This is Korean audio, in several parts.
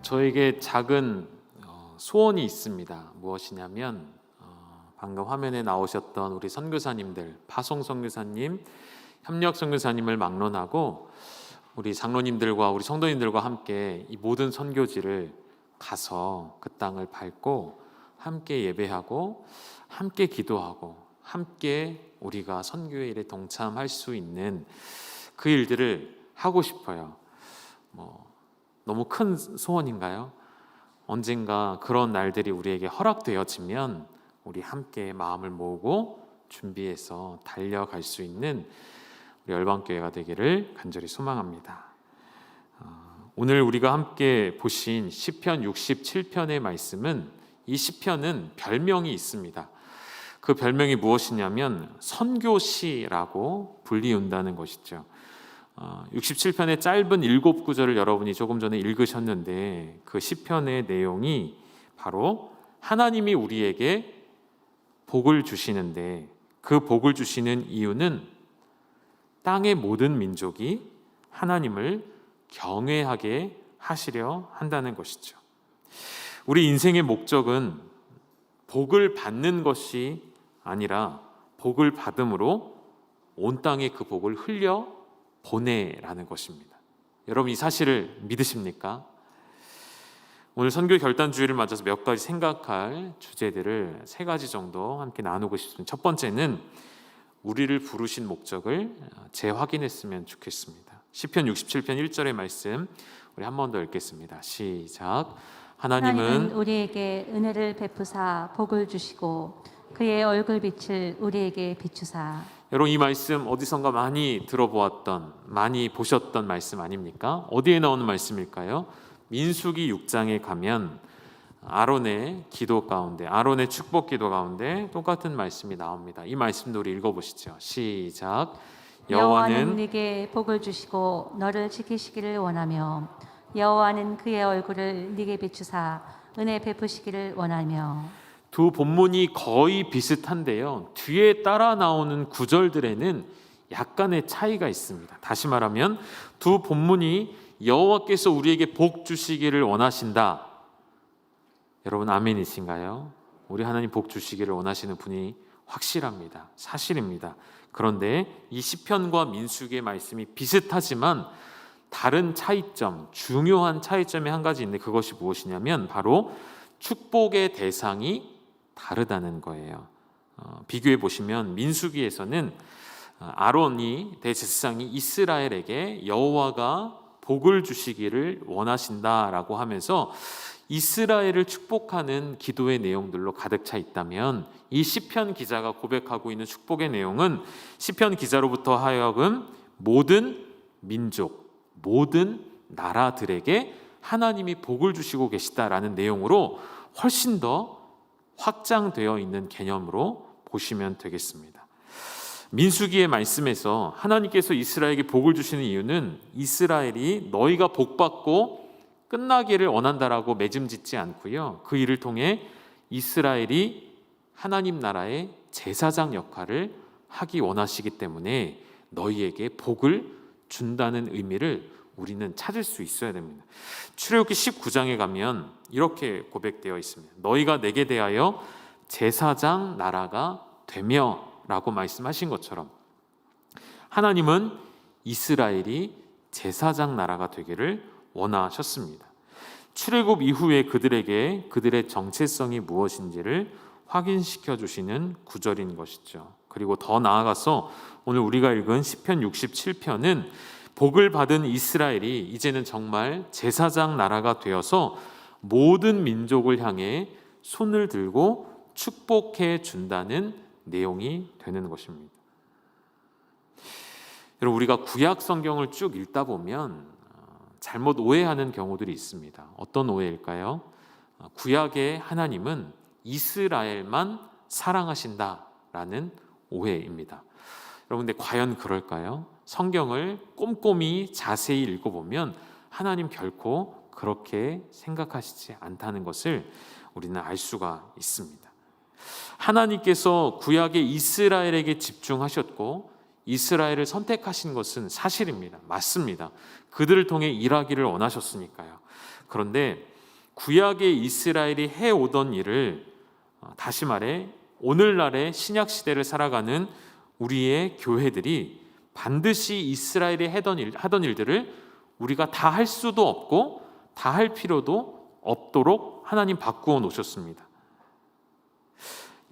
저에게 작은 소원이 있습니다. 무엇이냐면 방금 화면에 나오셨던 우리 선교사님들, 파송 선교사님, 협력 선교사님을 막론하고 우리 장로님들과 우리 성도님들과 함께 이 모든 선교지를 가서 그 땅을 밟고 함께 예배하고 함께 기도하고 함께 우리가 선교의 일에 동참할 수 있는 그 일들을 하고 싶어요. 너무 큰 소원인가요? 언젠가 그런 날들이 우리에게 허락되어지면 우리 함께 마음을 모으고 준비해서 달려갈 수 있는 우리 열방교회가 되기를 간절히 소망합니다. 오늘 우리가 함께 보신 시편 67편의 말씀은, 이 시편은 별명이 있습니다. 그 별명이 무엇이냐면 선교시라고 불리운다는 것이죠. 67편의 짧은 7구절을 여러분이 조금 전에 읽으셨는데, 그 시편의 내용이 바로 하나님이 우리에게 복을 주시는데, 그 복을 주시는 이유는 땅의 모든 민족이 하나님을 경외하게 하시려 한다는 것이죠. 우리 인생의 목적은 복을 받는 것이 아니라 복을 받음으로 온 땅에 그 복을 흘려 보내라는 것입니다. 여러분, 이 사실을 믿으십니까? 오늘 선교 결단주일을 맞아서 몇 가지 생각할 주제들을 3가지 정도 함께 나누고 싶습니다. 첫 번째는 우리를 부르신 목적을 재확인했으면 좋겠습니다. 시편 67편 1절의 말씀 우리 한 번 더 읽겠습니다. 시작. 하나님은 우리에게 은혜를 베푸사 복을 주시고 그의 얼굴빛을 우리에게 비추사. 여러분, 이 말씀 어디선가 많이 들어보았던, 많이 보셨던 말씀 아닙니까? 어디에 나오는 말씀일까요? 민수기 6장에 가면 아론의 기도 가운데, 아론의 축복 기도 가운데 똑같은 말씀이 나옵니다. 이 말씀도 우리 읽어보시죠. 시작. 여호와는 네게 복을 주시고 너를 지키시기를 원하며 여호와는 그의 얼굴을 네게 비추사 은혜 베푸시기를 원하며. 두 본문이 거의 비슷한데요, 뒤에 따라 나오는 구절들에는 약간의 차이가 있습니다. 다시 말하면 두 본문이 여호와께서 우리에게 복 주시기를 원하신다. 여러분, 아멘이신가요? 우리 하나님 복 주시기를 원하시는 분이 확실합니다. 사실입니다. 그런데 이 시편과 민수기의 말씀이 비슷하지만 다른 차이점, 중요한 차이점이 한 가지 있는데, 그것이 무엇이냐면 바로 축복의 대상이 다르다는 거예요. 비교해 보시면 민수기에서는 아론이 대제사장이 이스라엘에게 여호와가 복을 주시기를 원하신다라고 하면서 이스라엘을 축복하는 기도의 내용들로 가득 차 있다면, 이 시편 기자가 고백하고 있는 축복의 내용은 시편 기자로부터 하여금 모든 민족, 모든 나라들에게 하나님이 복을 주시고 계시다라는 내용으로 훨씬 더 확장되어 있는 개념으로 보시면 되겠습니다. 민수기의 말씀에서 하나님께서 이스라엘에게 복을 주시는 이유는 이스라엘이 너희가 복받고 끝나기를 원한다라고 매짐짓지 않고요, 그 일을 통해 이스라엘이 하나님 나라의 제사장 역할을 하기 원하시기 때문에 너희에게 복을 준다는 의미를 우리는 찾을 수 있어야 됩니다. 출애굽기 19장에 가면 이렇게 고백되어 있습니다. 너희가 내게 대하여 제사장 나라가 되며 라고 말씀하신 것처럼 하나님은 이스라엘이 제사장 나라가 되기를 원하셨습니다. 출애굽 이후에 그들에게 그들의 정체성이 무엇인지를 확인시켜 주시는 구절인 것이죠. 그리고 더 나아가서 오늘 우리가 읽은 시편 67편은 복을 받은 이스라엘이 이제는 정말 제사장 나라가 되어서 모든 민족을 향해 손을 들고 축복해 준다는 내용이 되는 것입니다. 여러분, 우리가 구약 성경을 쭉 읽다 보면 잘못 오해하는 경우들이 있습니다. 어떤 오해일까요? 구약의 하나님은 이스라엘만 사랑하신다라는 오해입니다. 여러분, 근데 과연 그럴까요? 성경을 꼼꼼히 자세히 읽어보면 하나님 결코 그렇게 생각하시지 않다는 것을 우리는 알 수가 있습니다. 하나님께서 구약의 이스라엘에게 집중하셨고 이스라엘을 선택하신 것은 사실입니다. 맞습니다. 그들을 통해 일하기를 원하셨으니까요. 그런데 구약의 이스라엘이 해오던 일을 다시 말해 오늘날의 신약 시대를 살아가는 우리의 교회들이 반드시 이스라엘이 하던 일들을 우리가 다 할 수도 없고 다 할 필요도 없도록 하나님 바꾸어 놓으셨습니다.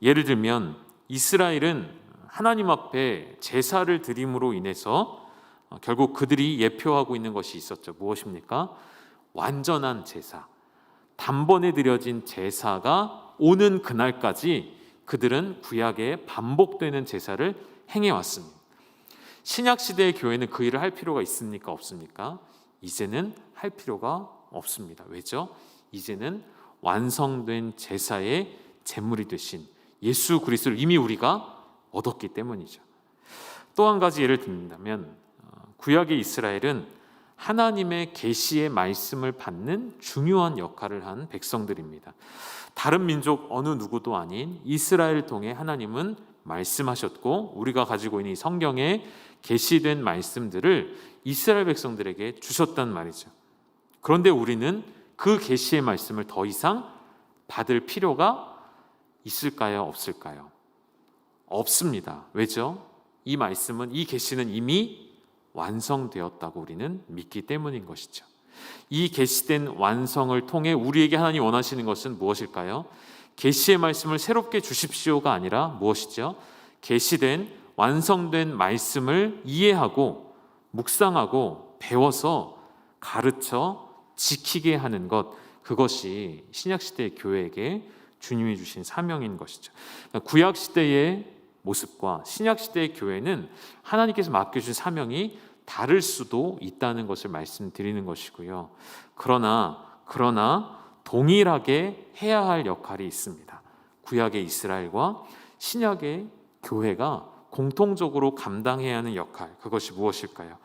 예를 들면 이스라엘은 하나님 앞에 제사를 드림으로 인해서 결국 그들이 예표하고 있는 것이 있었죠. 무엇입니까? 완전한 제사, 단번에 드려진 제사가 오는 그날까지 그들은 구약에 반복되는 제사를 행해왔습니다. 신약시대의 교회는 그 일을 할 필요가 있습니까? 없습니까? 이제는 할 필요가 없습니다. 왜죠? 이제는 완성된 제사의 제물이 되신 예수 그리스도를 이미 우리가 얻었기 때문이죠. 또 한 가지 예를 든다면 구약의 이스라엘은 하나님의 계시의 말씀을 받는 중요한 역할을 한 백성들입니다. 다른 민족 어느 누구도 아닌 이스라엘을 통해 하나님은 말씀하셨고 우리가 가지고 있는 이 성경에 계시된 말씀들을 이스라엘 백성들에게 주셨단 말이죠. 그런데 우리는 그 계시의 말씀을 더 이상 받을 필요가 있을까요? 없을까요? 없습니다. 왜죠? 이 말씀은, 이 계시는 이미 완성되었다고 우리는 믿기 때문인 것이죠. 이 계시된 완성을 통해 우리에게 하나님 원하시는 것은 무엇일까요? 계시의 말씀을 새롭게 주십시오가 아니라 무엇이죠? 계시된 완성된 말씀을 이해하고 묵상하고 배워서 가르쳐 지키게 하는 것, 그것이 신약시대의 교회에게 주님이 주신 사명인 것이죠. 구약시대의 모습과 신약시대의 교회는 하나님께서 맡겨주신 사명이 다를 수도 있다는 것을 말씀드리는 것이고요. 그러나 동일하게 해야 할 역할이 있습니다. 구약의 이스라엘과 신약의 교회가 공통적으로 감당해야 하는 역할, 그것이 무엇일까요?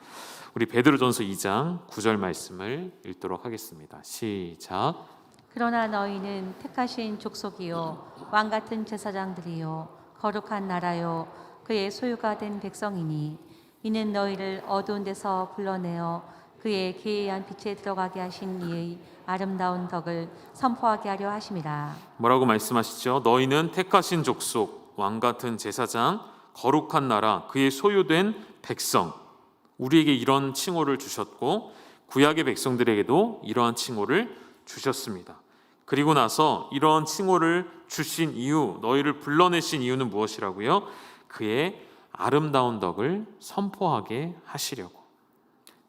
우리 베드로전서 2장 9절 말씀을 읽도록 하겠습니다. 시작. 그러나 너희는 택하신 족속이요 왕 같은 제사장들이요 거룩한 나라요 그의 소유가 된 백성이니 이는 너희를 어두운 데서 불러내어 그의 기이한 빛에 들어가게 하신 이의 아름다운 덕을 선포하게 하려 하심이라. 뭐라고 말씀하시죠? 너희는 택하신 족속, 왕 같은 제사장, 거룩한 나라, 그의 소유된 백성. 우리에게 이런 칭호를 주셨고 구약의 백성들에게도 이러한 칭호를 주셨습니다. 그리고 나서 이러한 칭호를 주신 이유, 너희를 불러내신 이유는 무엇이라고요? 그의 아름다운 덕을 선포하게 하시려고.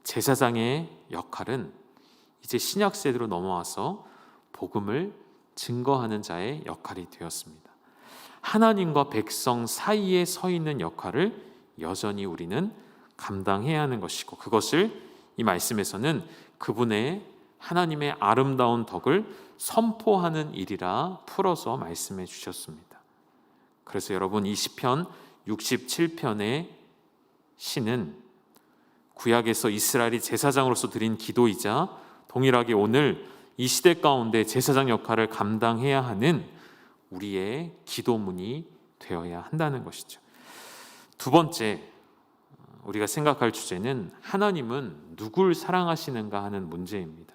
제사장의 역할은 이제 신약 세대로 넘어와서 복음을 증거하는 자의 역할이 되었습니다. 하나님과 백성 사이에 서 있는 역할을 여전히 우리는 감당해야 하는 것이고, 그것을 이 말씀에서는 그분의 하나님의 아름다운 덕을 선포하는 일이라 풀어서 말씀해 주셨습니다. 그래서 여러분, 이 시편 67편의 시는 구약에서 이스라엘이 제사장으로서 드린 기도이자 동일하게 오늘 이 시대 가운데 제사장 역할을 감당해야 하는 우리의 기도문이 되어야 한다는 것이죠. 두 번째, 우리가 생각할 주제는 하나님은 누굴 사랑하시는가 하는 문제입니다.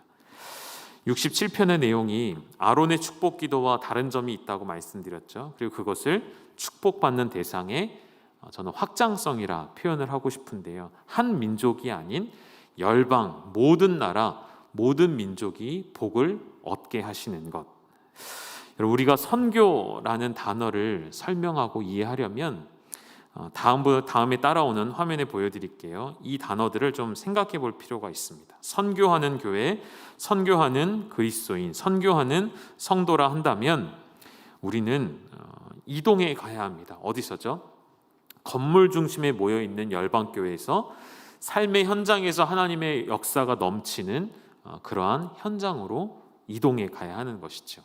67편의 내용이 아론의 축복 기도와 다른 점이 있다고 말씀드렸죠. 그리고 그것을 축복받는 대상의 저는 확장성이라 표현을 하고 싶은데요. 한 민족이 아닌 열방, 모든 나라, 모든 민족이 복을 얻게 하시는 것. 우리가 선교라는 단어를 설명하고 이해하려면 다음에 따라오는 화면에 보여드릴게요. 이 단어들을 좀 생각해 볼 필요가 있습니다. 선교하는 교회, 선교하는 그리스도인, 선교하는 성도라 한다면 우리는 이동해 가야 합니다. 어디서죠? 건물 중심에 모여있는 열방교회에서 삶의 현장에서 하나님의 역사가 넘치는 그러한 현장으로 이동해 가야 하는 것이죠.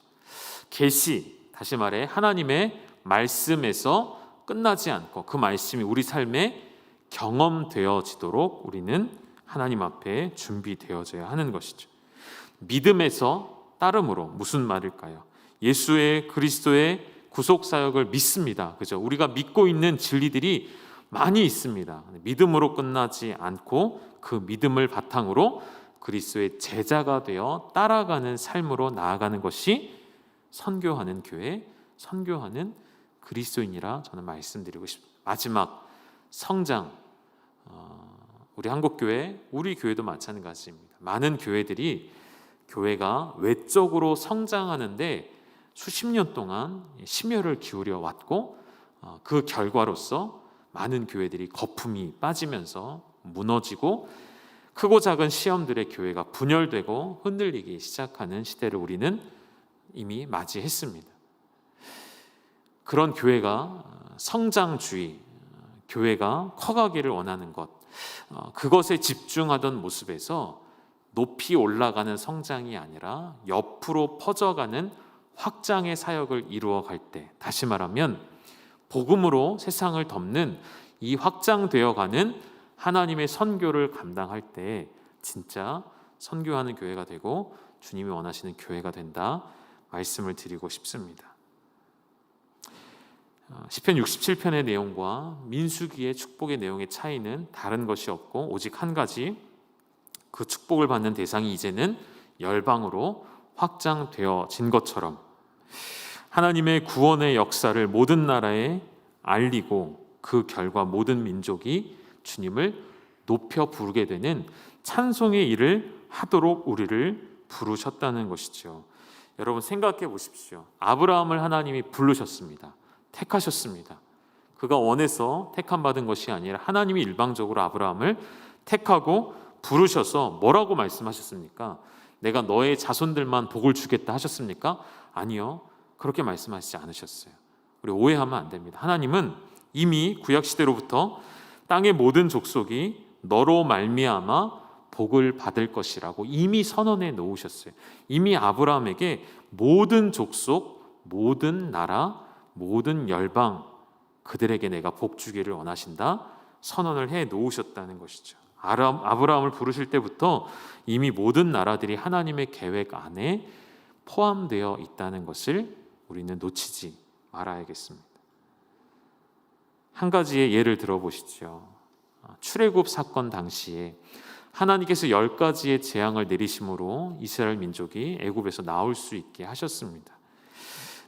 계시, 다시 말해 하나님의 말씀에서 끝나지 않고 그 말씀이 우리 삶에 경험되어지도록 우리는 하나님 앞에 준비되어져야 하는 것이죠. 믿음에서 따름으로 무슨 말일까요? 예수의 그리스도의 구속 사역을 믿습니다. 그죠? 우리가 믿고 있는 진리들이 많이 있습니다. 믿음으로 끝나지 않고 그 믿음을 바탕으로 그리스도의 제자가 되어 따라가는 삶으로 나아가는 것이 선교하는 교회, 선교하는 그리스도인이라 저는 말씀드리고 싶습니다. 마지막 성장, 우리 한국교회, 우리 교회도 마찬가지입니다. 많은 교회들이 교회가 외적으로 성장하는데 수십 년 동안 심혈을 기울여 왔고 그 결과로서 많은 교회들이 거품이 빠지면서 무너지고 크고 작은 시험들의 교회가 분열되고 흔들리기 시작하는 시대를 우리는 이미 맞이했습니다. 그런 교회가 성장주의, 교회가 커가기를 원하는 것, 그것에 집중하던 모습에서 높이 올라가는 성장이 아니라 옆으로 퍼져가는 확장의 사역을 이루어갈 때, 다시 말하면 복음으로 세상을 덮는 이 확장되어가는 하나님의 선교를 감당할 때 진짜 선교하는 교회가 되고 주님이 원하시는 교회가 된다 말씀을 드리고 싶습니다. 시편 67편의 내용과 민수기의 축복의 내용의 차이는 다른 것이 없고 오직 한 가지, 그 축복을 받는 대상이 이제는 열방으로 확장되어진 것처럼 하나님의 구원의 역사를 모든 나라에 알리고 그 결과 모든 민족이 주님을 높여 부르게 되는 찬송의 일을 하도록 우리를 부르셨다는 것이죠. 여러분 생각해 보십시오. 아브라함을 하나님이 부르셨습니다. 택하셨습니다. 그가 원해서 택함받은 것이 아니라 하나님이 일방적으로 아브라함을 택하고 부르셔서 뭐라고 말씀하셨습니까? 내가 너의 자손들만 복을 주겠다 하셨습니까? 아니요. 그렇게 말씀하시지 않으셨어요. 우리 오해하면 안 됩니다. 하나님은 이미 구약시대로부터 땅의 모든 족속이 너로 말미암아 복을 받을 것이라고 이미 선언해 놓으셨어요. 이미 아브라함에게 모든 족속, 모든 나라, 모든 열방 그들에게 내가 복 주기를 원하신다 선언을 해 놓으셨다는 것이죠. 아브라함을 부르실 때부터 이미 모든 나라들이 하나님의 계획 안에 포함되어 있다는 것을 우리는 놓치지 말아야겠습니다. 한 가지의 예를 들어보시죠. 출애굽 사건 당시에 하나님께서 10가지의 재앙을 내리심으로 이스라엘 민족이 애굽에서 나올 수 있게 하셨습니다.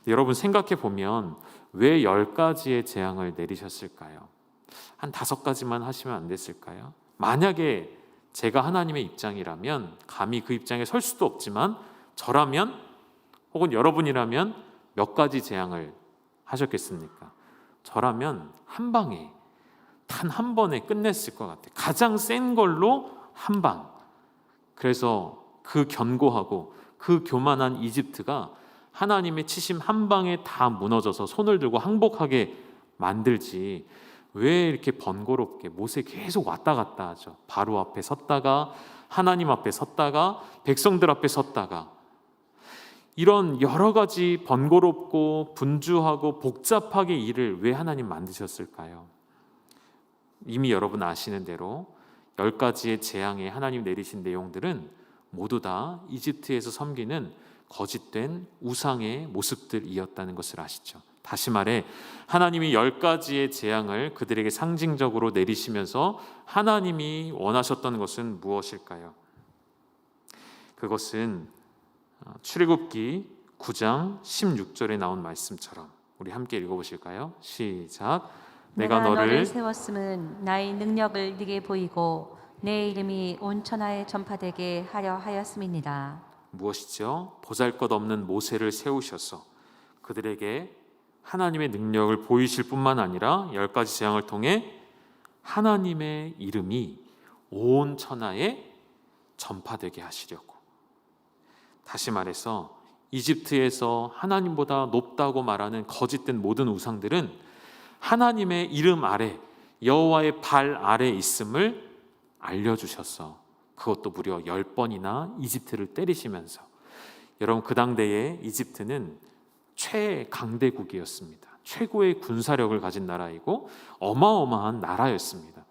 여러분 생각해 보면 왜 10가지의 재앙을 내리셨을까요? 한 5가지만 하시면 안 됐을까요? 만약에 제가 하나님의 입장이라면 감히 그 입장에 설 수도 없지만 저라면 혹은 여러분이라면 몇 가지 재앙을 하셨겠습니까? 저라면 한 방에 단 한 번에 끝냈을 것 같아요. 가장 센 걸로 한 방. 그래서 그 견고하고 그 교만한 이집트가 하나님의 치심 한 방에 다 무너져서 손을 들고 항복하게 만들지 왜 이렇게 번거롭게 못에 계속 왔다 갔다 하죠. 바로 앞에 섰다가 하나님 앞에 섰다가 백성들 앞에 섰다가 이런 여러 가지 번거롭고 분주하고 복잡하게 일을 왜 하나님 만드셨을까요? 이미 여러분 아시는 대로 10가지의 재앙에 하나님 내리신 내용들은 모두 다 이집트에서 섬기는 거짓된 우상의 모습들이었다는 것을 아시죠? 다시 말해 하나님이 10가지의 재앙을 그들에게 상징적으로 내리시면서 하나님이 원하셨던 것은 무엇일까요? 그것은 출애굽기 9장 16절에 나온 말씀처럼 우리 함께 읽어보실까요? 시작. 내가 너를 세웠음은 나의 능력을 네게 보이고 내 이름이 온 천하에 전파되게 하려 하였음이니라. 무엇이죠? 보잘것없는 모세를 세우셔서 그들에게 하나님의 능력을 보이실 뿐만 아니라 10가지 재앙을 통해 하나님의 이름이 온 천하에 전파되게 하시려고. 다시 말해서 이집트에서 하나님보다 높다고 말하는 거짓된 모든 우상들은 하나님의 이름 아래 여호와의 발 아래 있음을 알려주셔서 그것도 무려 10번이나 이집트를 때리시면서 여러분 그 당대에 이집트는 최강대국이었습니다. 최고의 군사력을 가진 나라이고 어마어마한 나라였습니다.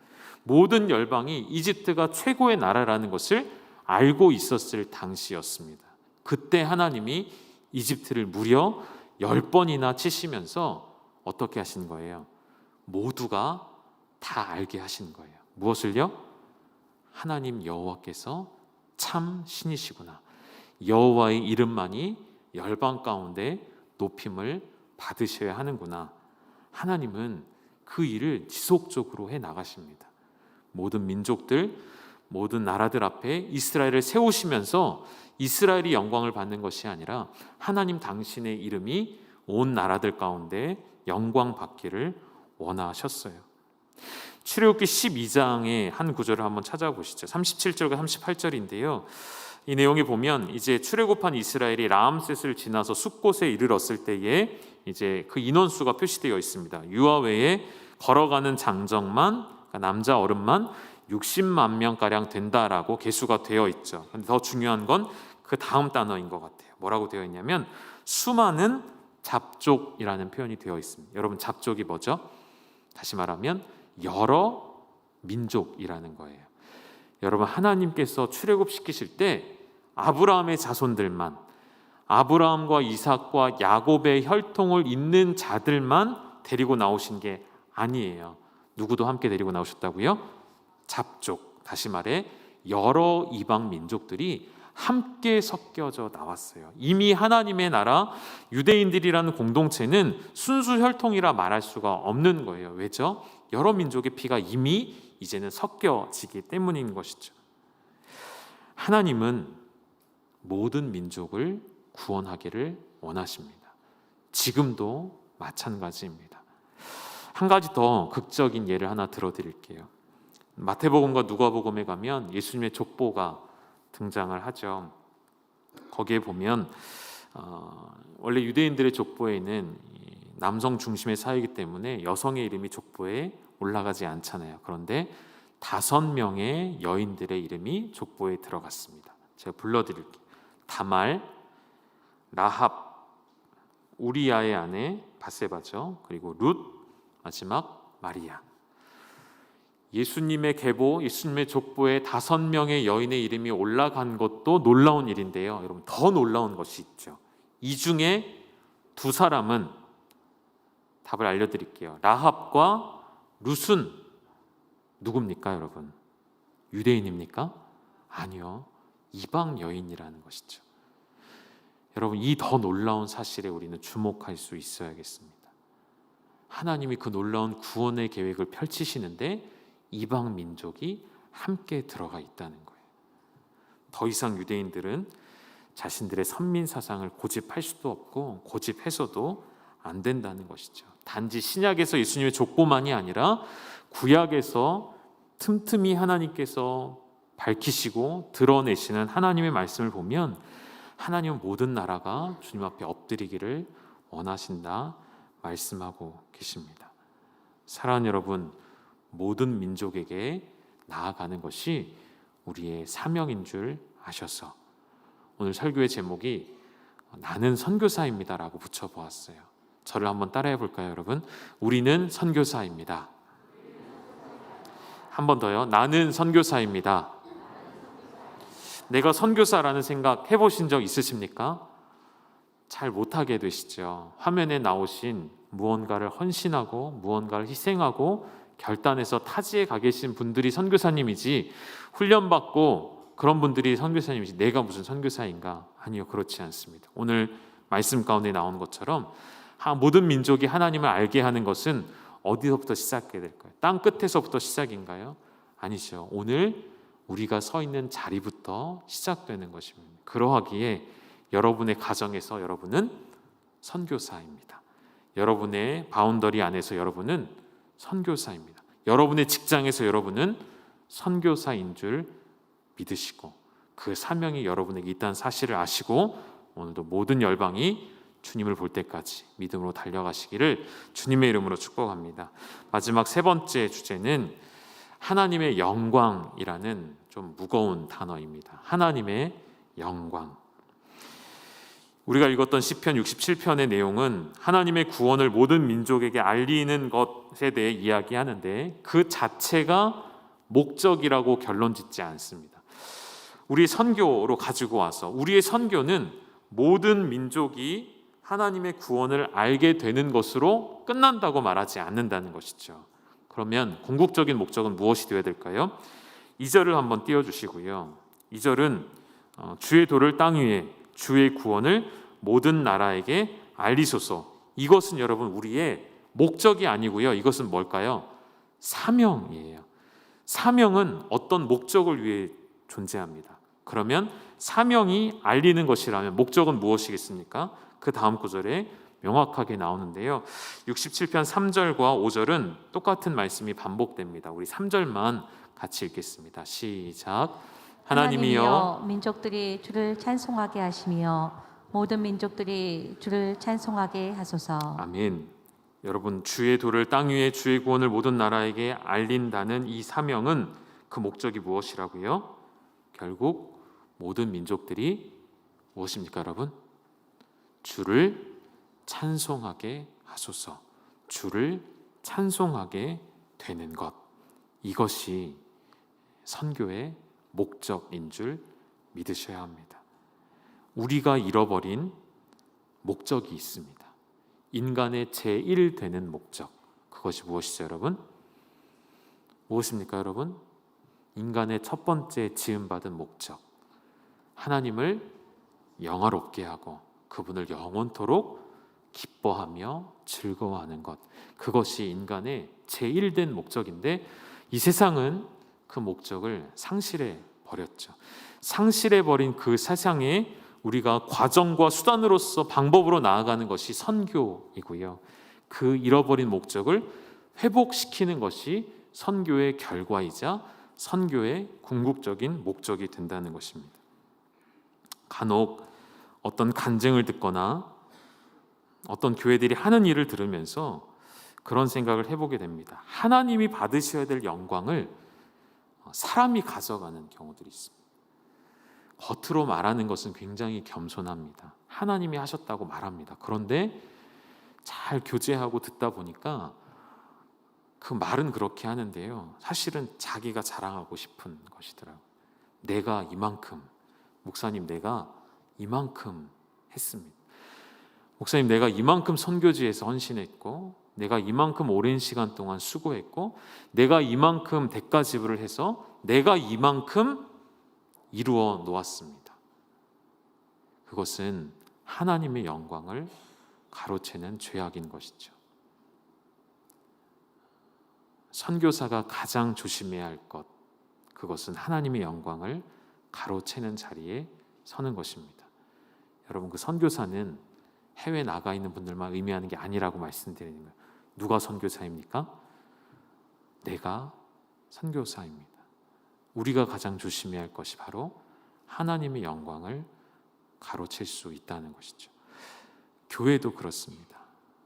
모든 열방이 이집트가 최고의 나라라는 것을 알고 있었을 당시였습니다. 그때 하나님이 이집트를 무려 10번이나 치시면서 어떻게 하신 거예요? 모두가 다 알게 하신 거예요. 무엇을요? 하나님 여호와께서 참 신이시구나. 여호와의 이름만이 열방 가운데 높임을 받으셔야 하는구나. 하나님은 그 일을 지속적으로 해 나가십니다. 모든 민족들, 모든 나라들 앞에 이스라엘을 세우시면서 이스라엘이 영광을 받는 것이 아니라 하나님 당신의 이름이 온 나라들 가운데 영광 받기를 원하셨어요. 출애굽기 12장의 한 구절을 한번 찾아보시죠. 37절과 38절인데요. 이 내용에 보면 이제 출애굽한 이스라엘이 라암셋을 지나서 숫곳에 이르렀을 때에 이제 그 인원수가 표시되어 있습니다. 유아 외에 걸어가는 장정만, 그러니까 남자 어른만 60만 명 가량 된다라고 계수가 되어 있죠. 근데 더 중요한 건 그 다음 단어인 것 같아요. 뭐라고 되어 있냐면 수많은 잡족이라는 표현이 되어 있습니다. 여러분, 잡족이 뭐죠? 다시 말하면 여러 민족이라는 거예요. 여러분, 하나님께서 출애굽시키실 때 아브라함의 자손들만, 아브라함과 이삭과 야곱의 혈통을 잇는 자들만 데리고 나오신 게 아니에요. 누구도 함께 데리고 나오셨다고요? 잡족, 다시 말해 여러 이방 민족들이 함께 섞여져 나왔어요. 이미 하나님의 나라 유대인들이라는 공동체는 순수 혈통이라 말할 수가 없는 거예요. 왜죠? 여러 민족의 피가 이미 이제는 섞여지기 때문인 것이죠. 하나님은 모든 민족을 구원하기를 원하십니다. 지금도 마찬가지입니다. 한 가지 더 극적인 예를 하나 들어드릴게요. 마태복음과 누가복음에 가면 예수님의 족보가 등장을 하죠. 거기에 보면 원래 유대인들의 족보에는 남성 중심의 사회이기 때문에 여성의 이름이 족보에 올라가지 않잖아요. 그런데 5명의 여인들의 이름이 족보에 들어갔습니다. 제가 불러드릴게요. 다말, 라합, 우리아의 아내 바세바죠. 그리고 룻, 마지막 마리아. 예수님의 계보, 예수님의 족보에 5명의 여인의 이름이 올라간 것도 놀라운 일인데요. 여러분, 더 놀라운 것이 있죠. 이 중에 2사람은 답을 알려드릴게요. 라합과 룻은 누굽니까, 여러분? 유대인입니까? 아니요. 이방 여인이라는 것이죠. 여러분, 이 더 놀라운 사실에 우리는 주목할 수 있어야겠습니다. 하나님이 그 놀라운 구원의 계획을 펼치시는데 이방 민족이 함께 들어가 있다는 거예요. 더 이상 유대인들은 자신들의 선민 사상을 고집할 수도 없고 고집해서도 안 된다는 것이죠. 단지 신약에서 예수님의 족보만이 아니라 구약에서 틈틈이 하나님께서 밝히시고 드러내시는 하나님의 말씀을 보면 하나님은 모든 나라가 주님 앞에 엎드리기를 원하신다 말씀하고 계십니다. 사랑하는 여러분, 모든 민족에게 나아가는 것이 우리의 사명인 줄 아셔서 오늘 설교의 제목이 나는 선교사입니다 라고 붙여보았어요. 저를 한번 따라해 볼까요, 여러분? 우리는 선교사입니다. 한 번 더요. 나는 선교사입니다. 내가 선교사라는 생각 해보신 적 있으십니까? 잘 못하게 되시죠. 화면에 나오신 무언가를 헌신하고 무언가를 희생하고 결단해서 타지에 가 계신 분들이 선교사님이지, 훈련받고 그런 분들이 선교사님이지 내가 무슨 선교사인가? 아니요, 그렇지 않습니다. 오늘 말씀 가운데 나온 것처럼 모든 민족이 하나님을 알게 하는 것은 어디서부터 시작해야 될까요? 땅 끝에서부터 시작인가요? 아니죠. 오늘 우리가 서 있는 자리부터 시작되는 것입니다. 그러하기에 여러분의 가정에서 여러분은 선교사입니다. 여러분의 바운더리 안에서 여러분은 선교사입니다. 여러분의 직장에서 여러분은 선교사인 줄 믿으시고 그 사명이 여러분에게 있다는 사실을 아시고 오늘도 모든 열방이 주님을 볼 때까지 믿음으로 달려가시기를 주님의 이름으로 축복합니다. 마지막 3번째 주제는 하나님의 영광이라는 좀 무거운 단어입니다. 하나님의 영광. 우리가 읽었던 시편 67편의 내용은 하나님의 구원을 모든 민족에게 알리는 것에 대해 이야기하는데 그 자체가 목적이라고 결론짓지 않습니다. 우리 선교로 가지고 와서 우리의 선교는 모든 민족이 하나님의 구원을 알게 되는 것으로 끝난다고 말하지 않는다는 것이죠. 그러면 궁극적인 목적은 무엇이 되어야 될까요? 2절을 한번 띄워주시고요. 2절은 주의 도를 땅 위에 주의 구원을 모든 나라에게 알리소서. 이것은 여러분 우리의 목적이 아니고요. 이것은 뭘까요? 사명이에요. 사명은 어떤 목적을 위해 존재합니다. 그러면 사명이 알리는 것이라면 목적은 무엇이겠습니까? 그 다음 구절에 명확하게 나오는데요. 67편 3절과 5절은 똑같은 말씀이 반복됩니다. 우리 3절만 같이 읽겠습니다. 시작. 하나님이여 민족들이 주를 찬송하게 하시며 모든 민족들이 주를 찬송하게 하소서. 아멘. 여러분, 주의 도를 땅 위에 주의 구원을 모든 나라에게 알린다는 이 사명은 그 목적이 무엇이라고요? 결국 모든 민족들이 무엇입니까, 여러분? 주를 찬송하게 하소서. 주를 찬송하게 되는 것. 이것이 선교의 목적인 줄 믿으셔야 합니다. 우리가 잃어버린 목적이 있습니다. 인간의 제1 되는 목적. 그것이 무엇이죠, 여러분? 무엇입니까, 여러분? 인간의 첫 번째 지음받은 목적. 하나님을 영화롭게 하고 그분을 영원토록 기뻐하며 즐거워하는 것. 그것이 인간의 제1된 목적인데 이 세상은 그 목적을 상실해 버렸죠. 상실해 버린 그 세상에 우리가 과정과 수단으로서 방법으로 나아가는 것이 선교이고요. 그 잃어버린 목적을 회복시키는 것이 선교의 결과이자 선교의 궁극적인 목적이 된다는 것입니다. 간혹 어떤 간증을 듣거나 어떤 교회들이 하는 일을 들으면서 그런 생각을 해보게 됩니다. 하나님이 받으셔야 될 영광을 사람이 가져가는 경우들이 있습니다. 겉으로 말하는 것은 굉장히 겸손합니다. 하나님이 하셨다고 말합니다. 그런데 잘 교제하고 듣다 보니까 그 말은 그렇게 하는데요. 사실은 자기가 자랑하고 싶은 것이더라고요. 내가 이만큼, 목사님 내가 이만큼 했습니다. 목사님 내가 이만큼 선교지에서 헌신했고 내가 이만큼 오랜 시간 동안 수고했고 내가 이만큼 대가 지불을 해서 내가 이만큼 이루어 놓았습니다. 그것은 하나님의 영광을 가로채는 죄악인 것이죠. 선교사가 가장 조심해야 할 것, 그것은 하나님의 영광을 가로채는 자리에 서는 것입니다. 여러분, 그 선교사는 해외 나가 있는 분들만 의미하는 게 아니라고 말씀드리는 거예요. 누가 선교사입니까? 내가 선교사입니다. 우리가 가장 조심해야 할 것이 바로 하나님의 영광을 가로챌 수 있다는 것이죠. 교회도 그렇습니다.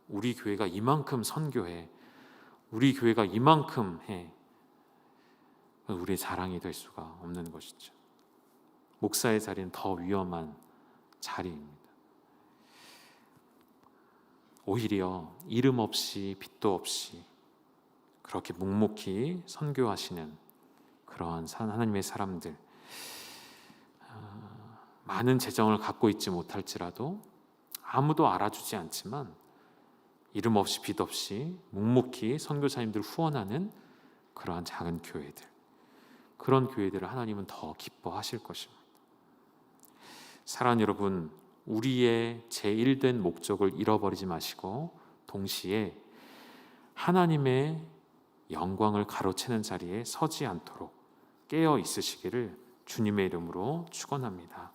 우리 교회가 이만큼 선교해, 우리 교회가 이만큼 해, 우리의 자랑이 될 수가 없는 것이죠. 목사의 자리는 더 위험한 자리입니다. 오히려 이름 없이 빚도 없이 그렇게 묵묵히 선교하시는 그러한 하나님의 사람들, 많은 재정을 갖고 있지 못할지라도 아무도 알아주지 않지만 이름 없이 빚 없이 묵묵히 선교사님들 후원하는 그러한 작은 교회들, 그런 교회들을 하나님은 더 기뻐하실 것입니다. 사랑하는 여러분, 우리의 제1된 목적을 잃어버리지 마시고 동시에 하나님의 영광을 가로채는 자리에 서지 않도록 깨어 있으시기를 주님의 이름으로 축원합니다.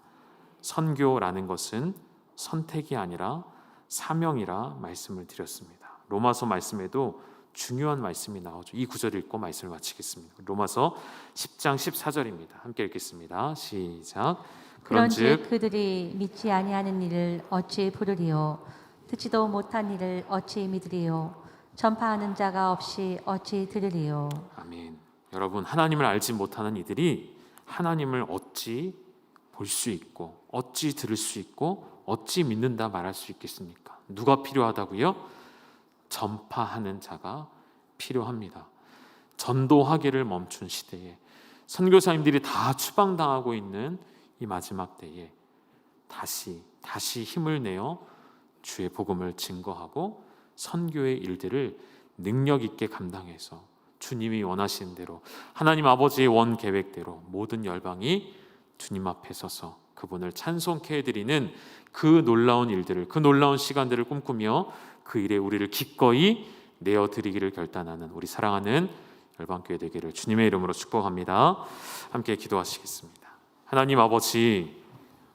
선교라는 것은 선택이 아니라 사명이라 말씀을 드렸습니다. 로마서 말씀에도 중요한 말씀이 나오죠. 이 구절 읽고 말씀을 마치겠습니다. 로마서 10장 14절입니다. 함께 읽겠습니다. 시작. 그런즉 그들이 믿지 아니하는 일을 어찌 부르리요 듣지도 못한 일을 어찌 믿으리요 전파하는 자가 없이 어찌 들으리요. 아멘. 여러분, 하나님을 알지 못하는 이들이 하나님을 어찌 볼 수 있고 어찌 들을 수 있고 어찌 믿는다 말할 수 있겠습니까? 누가 필요하다고요? 전파하는 자가 필요합니다. 전도하기를 멈춘 시대에 선교사님들이 다 추방당하고 있는 이 마지막 때에 다시 힘을 내어 주의 복음을 증거하고 선교의 일들을 능력 있게 감당해서 주님이 원하시는 대로 하나님 아버지의 원 계획대로 모든 열방이 주님 앞에 서서 그분을 찬송케 해드리는 그 놀라운 일들을, 그 놀라운 시간들을 꿈꾸며 그 일에 우리를 기꺼이 내어드리기를 결단하는 우리 사랑하는 열방교회 되기를 주님의 이름으로 축복합니다. 함께 기도하시겠습니다. 하나님 아버지,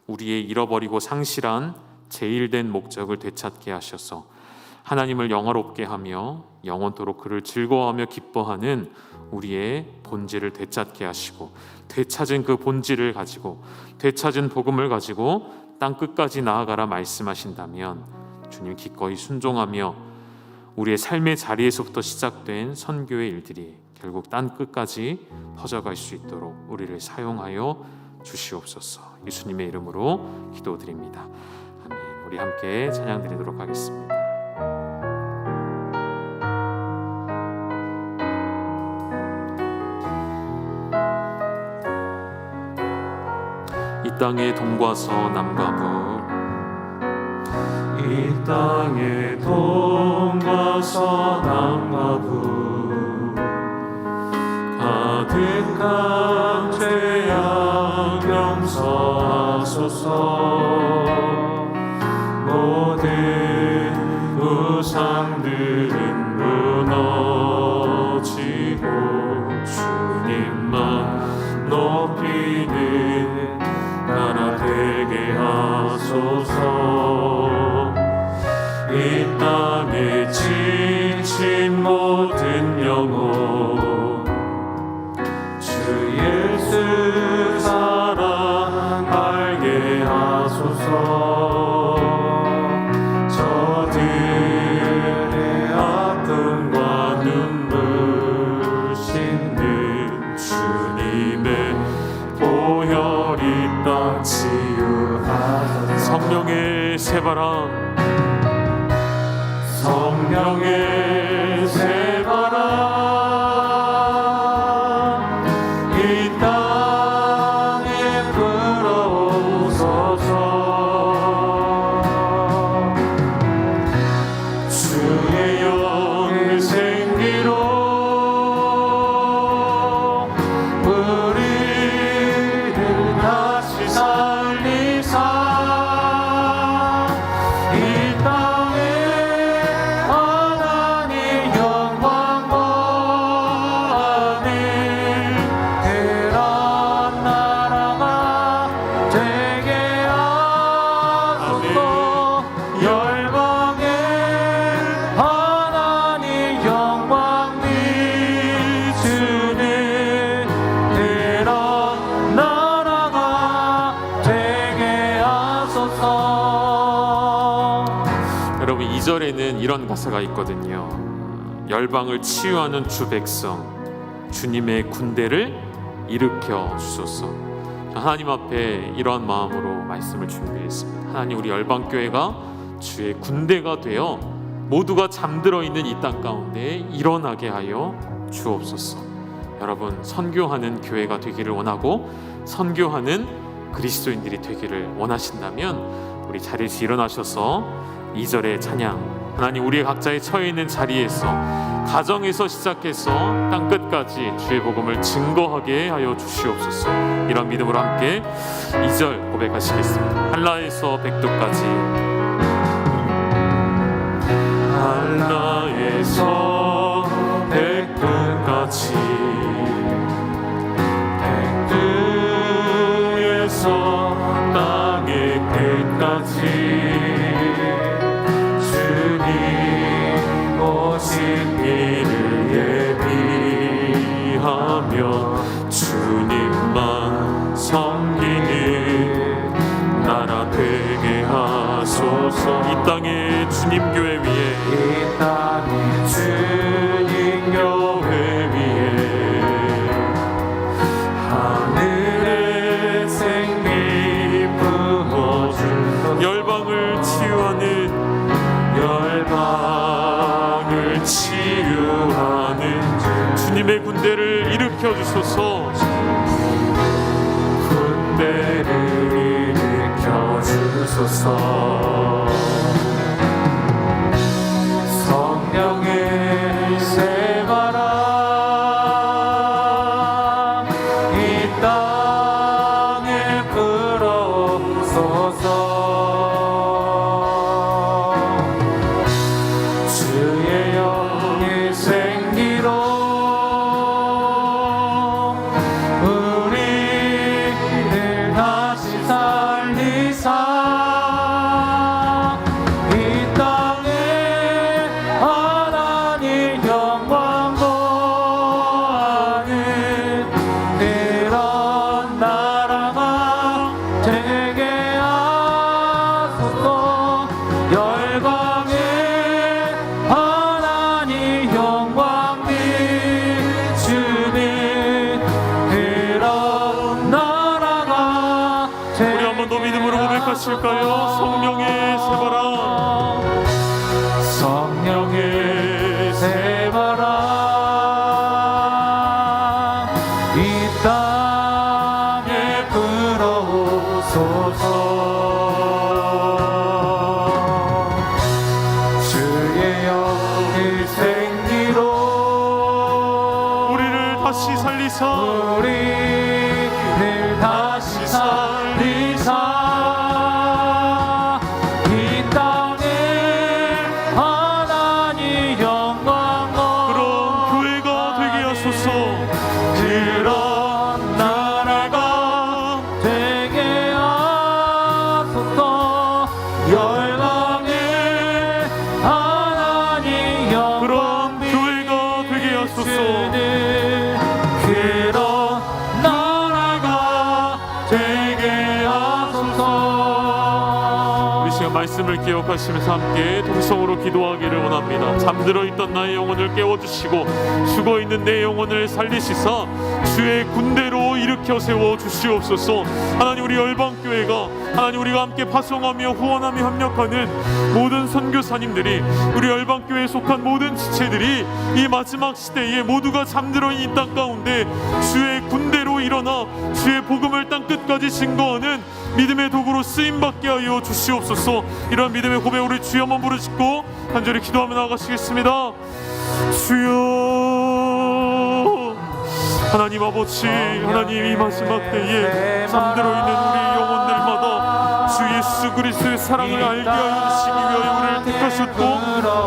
우리의 잃어버리고 상실한 제일된 목적을 되찾게 하셔서 하나님을 영화롭게 하며 영원토록 그를 즐거워하며 기뻐하는 우리의 본질을 되찾게 하시고, 되찾은 그 본질을 가지고, 되찾은 복음을 가지고 땅 끝까지 나아가라 말씀하신다면 주님 기꺼이 순종하며 우리의 삶의 자리에서부터 시작된 선교의 일들이 결국 땅 끝까지 퍼져갈 수 있도록 우리를 사용하여 주시옵소서. 예수님의 이름으로 기도드립니다. 아멘. 우리 함께 찬양 드리도록 하겠습니다. 이 땅의 동과 서남과 북, 이 땅의 동과 서남과 북, 가득한 죄악 용서하소서. 모든 우상들은 무너지고 주님만 높이는 나라 되게 하소서. 이 땅에 지친 모든 영혼 주 예수 사랑 알게 하소서. 저들의 아픔과 눈물 씻는 주님의 보혈 이 땅 치유하소서. 성령의 새바람, 성령의 새바람 이 땅에 불어오소서. 주의 영생기로 우리를 다시 살리사 이 땅에 하나님 영광 받는 그런 나라가 되게 하소서. 열방에 하나님 영광 비추는 그런 나라가 되게 하소서. 여러분, 2절에는 이런 가사가 있거든요. 열방을 치유하는 주 백성, 주님의 군대를 일으켜 주소서. 하나님 앞에 이러한 마음으로 말씀을 준비했습니다. 하나님, 우리 열방교회가 주의 군대가 되어 모두가 잠들어 있는 이 땅 가운데 일어나게 하여 주옵소서. 여러분, 선교하는 교회가 되기를 원하고 선교하는 그리스도인들이 되기를 원하신다면 우리 자리에서 일어나셔서 2절의 찬양, 하나님 우리의 각자의 처해 있는 자리에서, 가정에서 시작해서 땅 끝까지 주의 복음을 증거하게 하여 주시옵소서. 이런 믿음으로 함께 2절 고백하시겠습니다. 한라에서 백두까지, 한라에서 백두까지, 백두에서 땅의 끝까지 주님 오신 길을 예비하며 주님만 섬기는 나라 되게 하소서. 이 땅의 주님 교회 위에, 이 땅의 주님 교회 위에 하늘의 생기 부어주소서. 열방을 치유하는, 열방을 치유하는 주님의 군대를 일으켜 주소서. 군대를 일으켜 주소서. 성령의 새바람 이 땅에 말씀을 기억하시면서 함께 동성으로 기도하기를 원합니다. 잠들어 있던 나의 영혼을 깨워주시고 죽어있는 내 영혼을 살리시사 주의 군대로 일으켜 세워 주시옵소서. 하나님, 우리 열방교회가 하나님 우리가 함께 파송하며 후원하며 협력하는 모든 선교사님들이, 우리 열방교회에 속한 모든 지체들이 이 마지막 시대에 모두가 잠들어 있는 땅 가운데 주의 군대로 일어나 주의 복음을 땅 끝까지 증거하는 믿음의 도구로 쓰임받게 하여 주시옵소서. 이러한 믿음의 고백 우리 주여 한번 부르짖고 간절히 기도하며 나아가시겠습니다. 주여, 하나님 아버지, 하나님 이 마지막 때에 잠들어 있는 우리 영혼들마다 주 예수 그리스도의 사랑을 알게 하여 주시기 위하여 우리를 택하셨고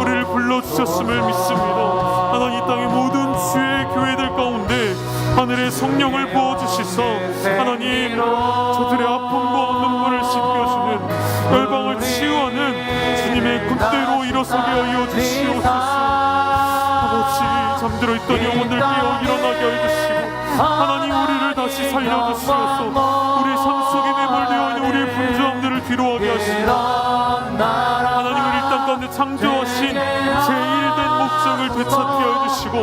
우리를 불러주셨음을 믿습니다. 하나님, 이 땅의 모든 주의 교회들 가운데 하늘의 성령을 부어주시사 하나님 저들의 아픔과 눈물을 씻겨주는, 열방을 치유하는 주님의 군대로 일어서게 하여 주시옵소서. 아버지, 잠들어 있던 영혼들 깨어 일어나게 하여 주시고 하나님 우리를 다시 살려주시옵소서. 우리 삶 속에 매몰되어 있는 우리의 분주함들을 뒤로하게 하시고 하나님, 우리 땅 가운데 창조하신 제1된 목적을 되찾게 하여 주시고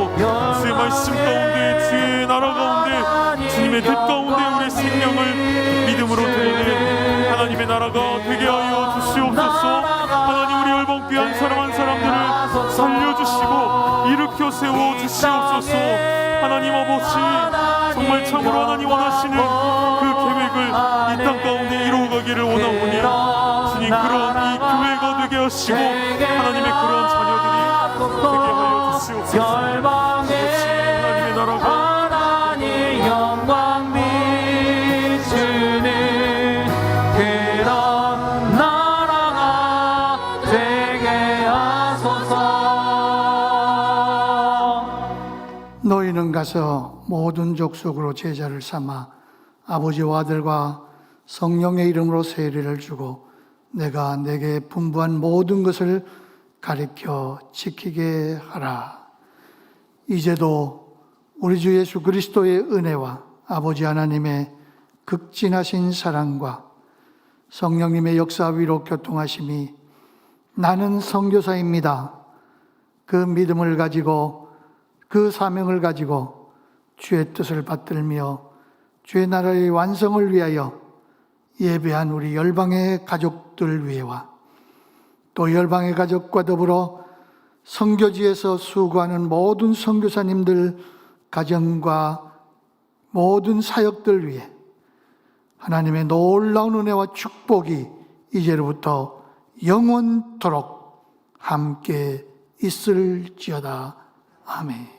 주의 말씀 가운데, 주의 나라 가운데, 주님의 뜻 가운데 우리의 생명을 믿음으로 드리는 하나님의 나라가 되게 하여 주시옵소서. 하나님, 우리 열방교회 한 사람 한 사람들을 살려주시고 일으켜 세워 주시옵소서. 하나님 아버지, 정말 참으로 하나님 원하시는 그 계획을 이 땅 가운데 이루어가기를 원하오니 주님, 그런 이 교회가 되게 하시고 하나님의 그런 자녀들이 되게 하여 주시옵소서. 아버지, 하나님의 나라가 하나님 영광 비추는 그런 나라가 되게 하소서. 너희는 가서 모든 족속으로 제자를 삼아 아버지와 아들과 성령의 이름으로 세례를 주고 내가 내게 분부한 모든 것을 가르쳐 지키게 하라. 이제도 우리 주 예수 그리스도의 은혜와 아버지 하나님의 극진하신 사랑과 성령님의 역사 위로 교통하심이 나는 선교사입니다, 그 믿음을 가지고 그 사명을 가지고 주의 뜻을 받들며 주의 나라의 완성을 위하여 예배한 우리 열방의 가족들 위해와 또 열방의 가족과 더불어 선교지에서 수고하는 모든 선교사님들 가정과 모든 사역들 위해 하나님의 놀라운 은혜와 축복이 이제로부터 영원토록 함께 있을지어다. 아멘.